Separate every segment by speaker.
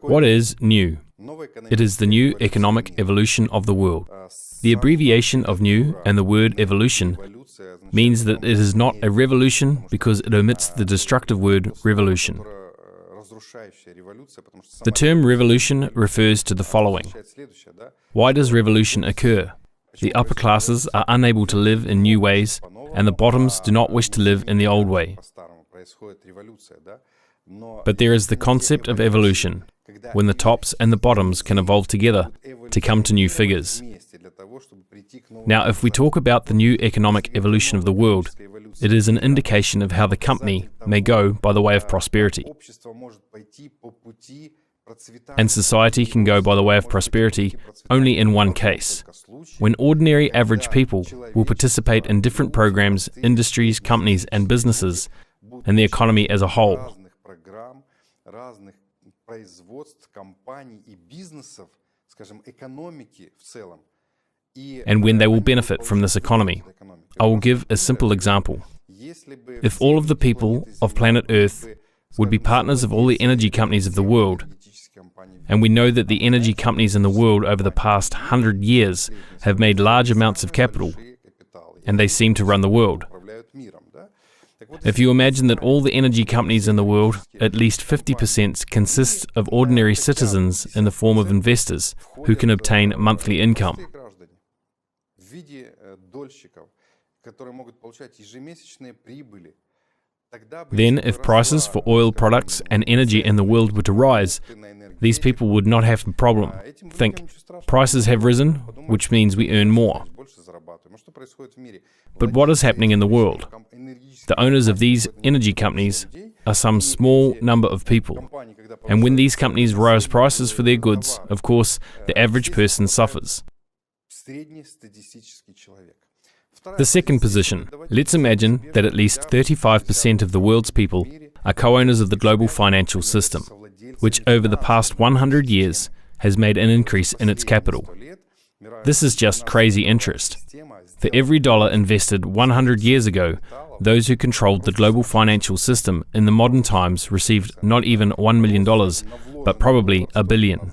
Speaker 1: What is NEW? It is the new economic evolution of the world. The abbreviation of NEW and the word evolution means that it is not a revolution because it omits the destructive word revolution. The term revolution refers to the following. Why does revolution occur? The upper classes are unable to live in new ways, and the bottoms do not wish to live in the old way. But there is the concept of evolution, when the tops and the bottoms can evolve together to come to new figures. Now, if we talk about the new economic evolution of the world, it is an indication of how the company may go by the way of prosperity. And society can go by the way of prosperity only in one case, when ordinary average people will participate in different programs, industries, companies and businesses, and the economy as a whole. And when they will benefit from this economy. I will give a simple example. If all of the people of planet Earth would be partners of all the energy companies of the world, and we know that the energy companies in the world over the past 100 years have made large amounts of capital, and they seem to run the world. If you imagine that all the energy companies in the world, at least 50% consist of ordinary citizens in the form of investors who can obtain monthly income. Then, if prices for oil products and energy in the world were to rise, these people would not have a problem. Think, prices have risen, which means we earn more. But what is happening in the world? The owners of these energy companies are some small number of people. And when these companies raise prices for their goods, of course, the average person suffers. The second position. Let's imagine that at least 35% of the world's people are co-owners of the global financial system, which over the past 100 years has made an increase in its capital. This is just crazy interest. For every dollar invested 100 years ago, those who controlled the global financial system in the modern times received not even $1 million, but probably $1 billion.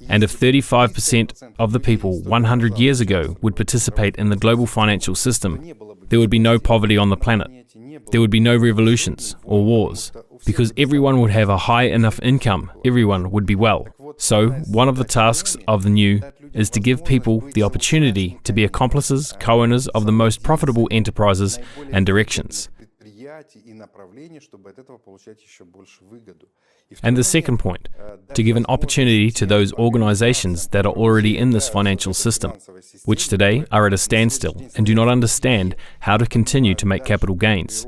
Speaker 1: And if 35% of the people 100 years ago would participate in the global financial system, there would be no poverty on the planet. There would be no revolutions or wars, because everyone would have a high enough income, everyone would be well. So, one of the tasks of the NEW is to give people the opportunity to be accomplices, co-owners of the most profitable enterprises and directions. And the second point, to give an opportunity to those organizations that are already in this financial system, which today are at a standstill and do not understand how to continue to make capital gains.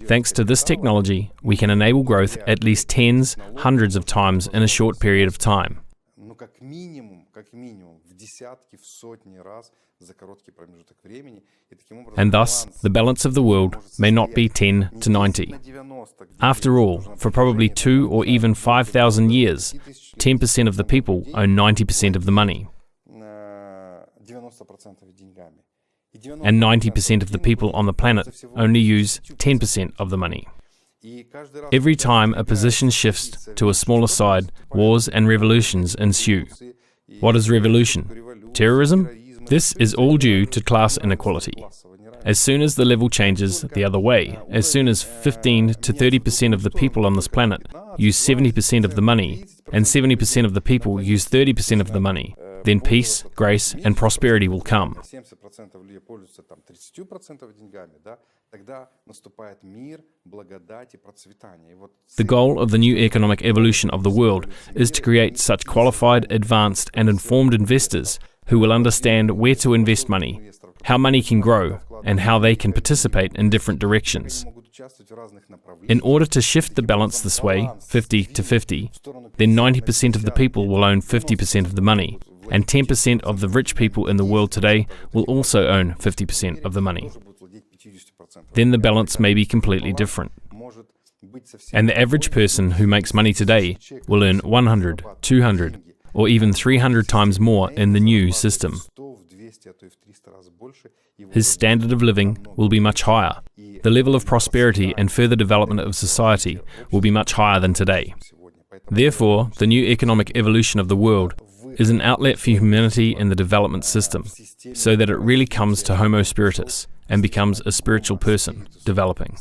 Speaker 1: Thanks to this technology, we can enable growth at least tens, hundreds of times in a short period of time. And thus, the balance of the world may not be 10 to 90. After all, for probably 2 or even 5,000 years, 10% of the people own 90% of the money. And 90% of the people on the planet only use 10% of the money. Every time a position shifts to a smaller side, wars and revolutions ensue. What is revolution? Terrorism? This is all due to class inequality. As soon as the level changes the other way, as soon as 15 to 30% of the people on this planet use 70% of the money, and 70% of the people use 30% of the money, then peace, grace, and prosperity will come. The goal of the new economic evolution of the world is to create such qualified, advanced, and informed investors who will understand where to invest money, how money can grow, and how they can participate in different directions. In order to shift the balance this way, 50 to 50, then 90% of the people will own 50% of the money, and 10% of the rich people in the world today will also own 50% of the money. Then the balance may be completely different. And the average person who makes money today will earn 100, 200, or even 300 times more in the new system. His standard of living will be much higher. The level of prosperity and further development of society will be much higher than today. Therefore, the new economic evolution of the world is an outlet for humanity in the development system, so that it really comes to Homo spiritus and becomes a spiritual person developing.